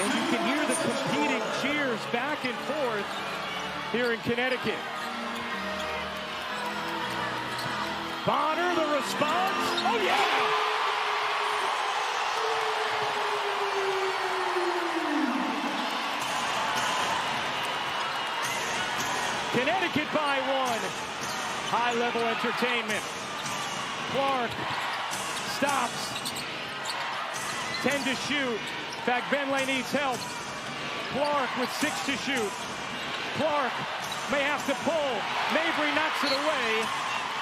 And you can hear the competing cheers back and forth here in Connecticut. Bonner, the response. Oh, yeah! Connecticut by 1. High-level entertainment. Clark stops. 10 to shoot. Fagbenle needs help. Clark with 6 to shoot. Clark may have to pull. Mabry knocks it away.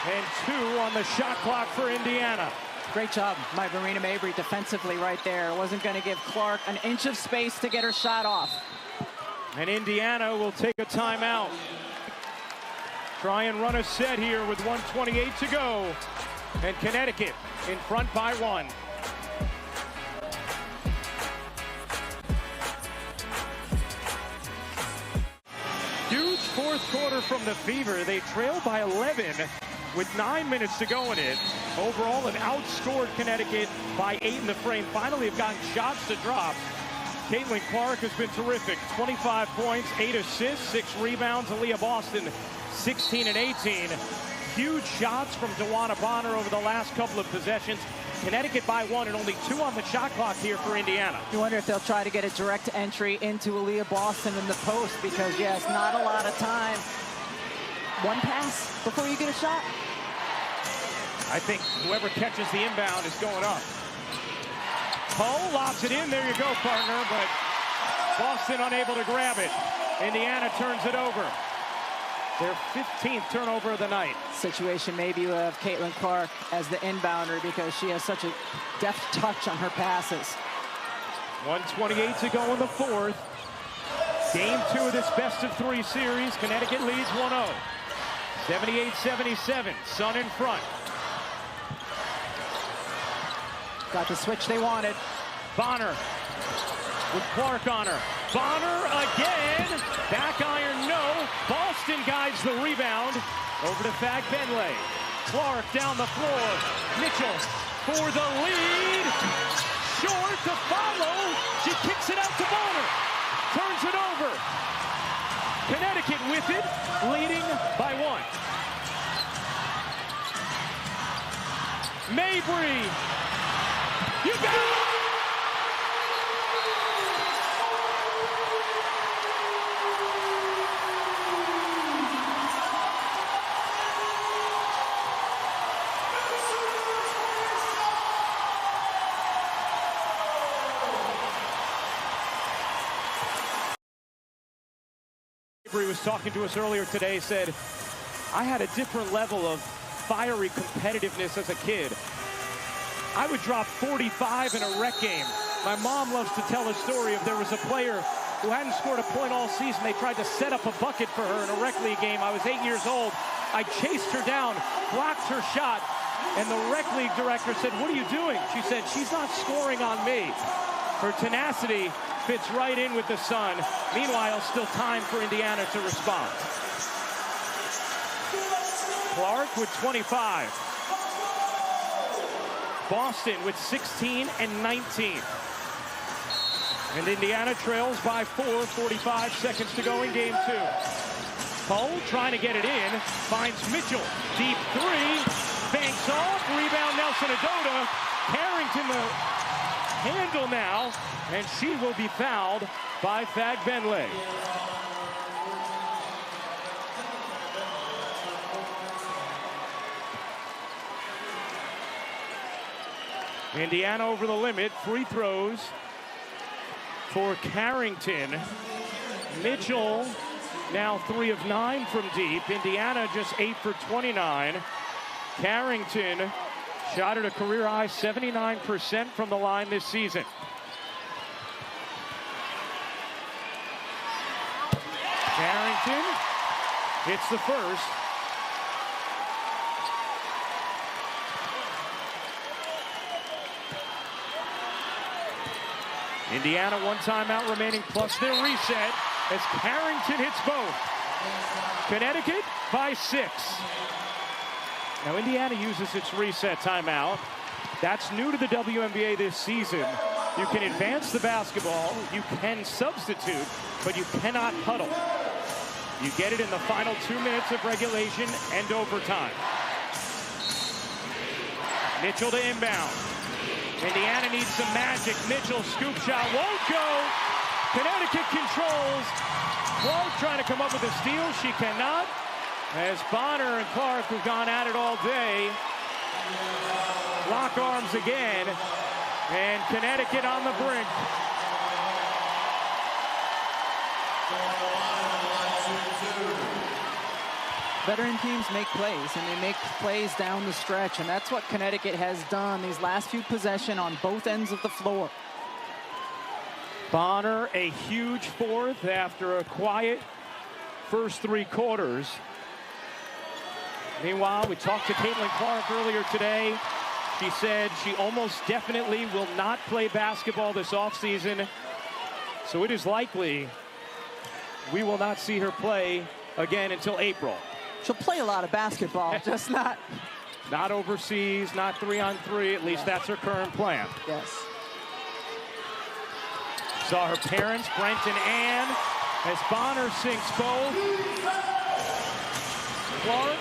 And 2 on the shot clock for Indiana. Great job by Marina Mabry defensively right there. Wasn't going to give Clark an inch of space to get her shot off. And Indiana will take a timeout. Try and run a set here with 1:28 to go. And Connecticut in front by 1. Huge fourth quarter from the Fever. They trail by 11 with 9 minutes to go in it. Overall, have outscored Connecticut by 8 in the frame. Finally have gotten shots to drop. Caitlin Clark has been terrific. 25 points, 8 assists, 6 rebounds. Aaliyah Boston, 16 and 18. Huge shots from Dewana Bonner over the last couple of possessions. Connecticut by 1 and only 2 on the shot clock here for Indiana. You wonder if they'll try to get a direct entry into Aaliyah Boston in the post because, yes, not a lot of time. One pass before you get a shot. I think whoever catches the inbound is going up. Poe lobs it in. There you go, partner. But Boston unable to grab it. Indiana turns it over. Their 15th turnover of the night. Situation maybe you have Caitlin Clark as the inbounder because she has such a deft touch on her passes. 1:28 to go in the fourth. Game 2 of this best-of-3 series. Connecticut leads 1-0. 78-77. Sun in front. Got the switch they wanted. Bonner with Clark on her. Bonner again. Back iron, no. Boston guides the rebound. Over to Fagbenle. Clark down the floor. Mitchell for the lead. Short to follow. She kicks it out to Bonner. Turns it over. Connecticut with it, leading by 1. Mabry. You got it! Mabry was talking to us earlier today, said, I had a different level of fiery competitiveness as a kid. I would drop 45 in a rec game. My mom loves to tell a story of there was a player who hadn't scored a point all season. They tried to set up a bucket for her in a rec league game. I was 8 years old. I chased her down, blocked her shot, and the rec league director said, what are you doing? She said, she's not scoring on me. Her tenacity fits right in with the Sun. Meanwhile, still time for Indiana to respond. Clark with 25. Boston with 16 and 19. And Indiana trails by 4, 45 seconds to go in game 2. Poe trying to get it in, finds Mitchell. Deep 3, banks off, rebound Nelson Adoda. Carrington the handle now, and she will be fouled by Fagbenle. Indiana over the limit. Free throws for Carrington. Mitchell now 3 of 9 from deep. Indiana just 8 for 29. Carrington shot at a career high 79% from the line this season. Carrington hits the first. Indiana 1 timeout remaining plus their reset as Carrington hits both. Connecticut by 6. Now Indiana uses its reset timeout. That's new to the WNBA this season. You can advance the basketball, you can substitute, but you cannot huddle. You get it in the final 2 minutes of regulation and overtime. Mitchell to inbound. Indiana needs some magic. Mitchell scoop shot won't go. Connecticut controls. Clark trying to come up with a steal. She cannot. As Bonner and Clark have gone at it all day. Lock arms again. And Connecticut on the brink. Veteran teams make plays, and they make plays down the stretch, and that's what Connecticut has done these last few possessions on both ends of the floor. Bonner, a huge fourth after a quiet first 3 quarters. Meanwhile, we talked to Caitlin Clark earlier today. She said she almost definitely will not play basketball this offseason. So it is likely we will not see her play again until April. She'll play a lot of basketball, just not overseas, not 3-on-3. At least that's her current plan. Yes. Saw her parents, Brent and Ann, as Bonner sinks both. Clark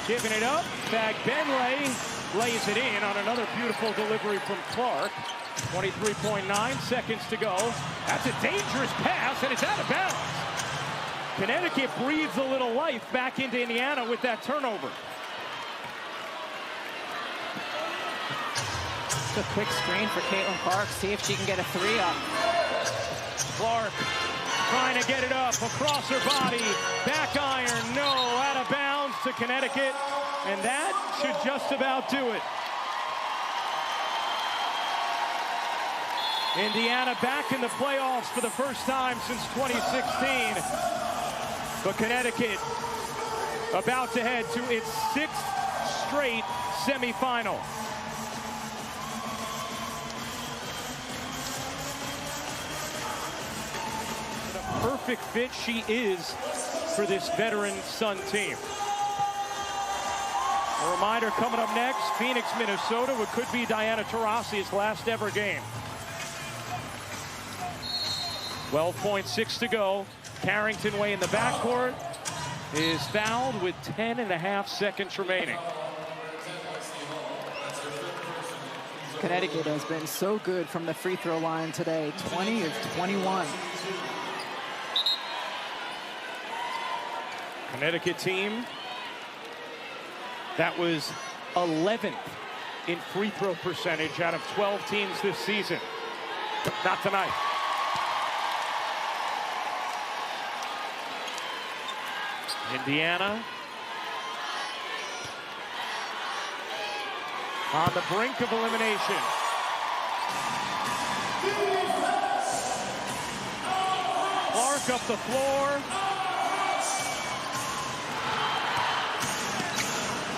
giving it up. Benley lays it in on another beautiful delivery from Clark. 23.9 seconds to go. That's a dangerous pass, and it's out of bounds. Connecticut breathes a little life back into Indiana with that turnover. Just a quick screen for Caitlin Clark. See if she can get a 3 up. Clark trying to get it up across her body. Back iron, no, out of bounds to Connecticut. And that should just about do it. Indiana back in the playoffs for the first time since 2016. But Connecticut about to head to its 6th straight semifinal. The perfect fit she is for this veteran Sun team. A reminder coming up next, Phoenix, Minnesota, what could be Diana Taurasi's last ever game. 12.6 to go. Carrington Way in the backcourt is fouled with 10.5 seconds remaining. Connecticut has been so good from the free throw line today. 20 of 21. Connecticut team that was 11th in free throw percentage out of 12 teams this season. Not tonight. Indiana on the brink of elimination. Clark up the floor.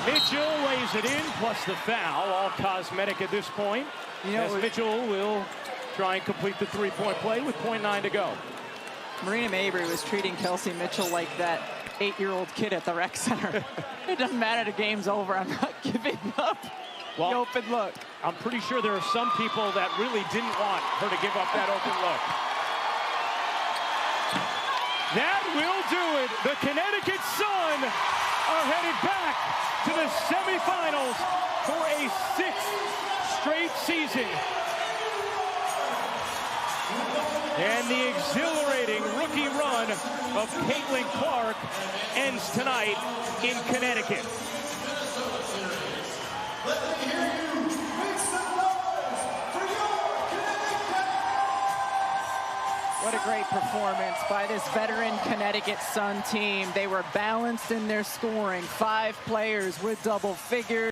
Mitchell lays it in, plus the foul, all cosmetic at this point. You know, as Mitchell will try and complete the three-point play with 0.9 to go. Marina Mabry was treating Kelsey Mitchell like that 8-year-old kid at the rec center. It doesn't matter, the game's over. I'm not giving up the open look. I'm pretty sure there are some people that really didn't want her to give up that open look. That will do it. The Connecticut Sun are headed back to the semifinals for a 6th straight season. And the exhilarating rookie run of Caitlin Clark ends tonight in Connecticut. What a great performance by this veteran Connecticut Sun team. They were balanced in their scoring. 5 players with double figures.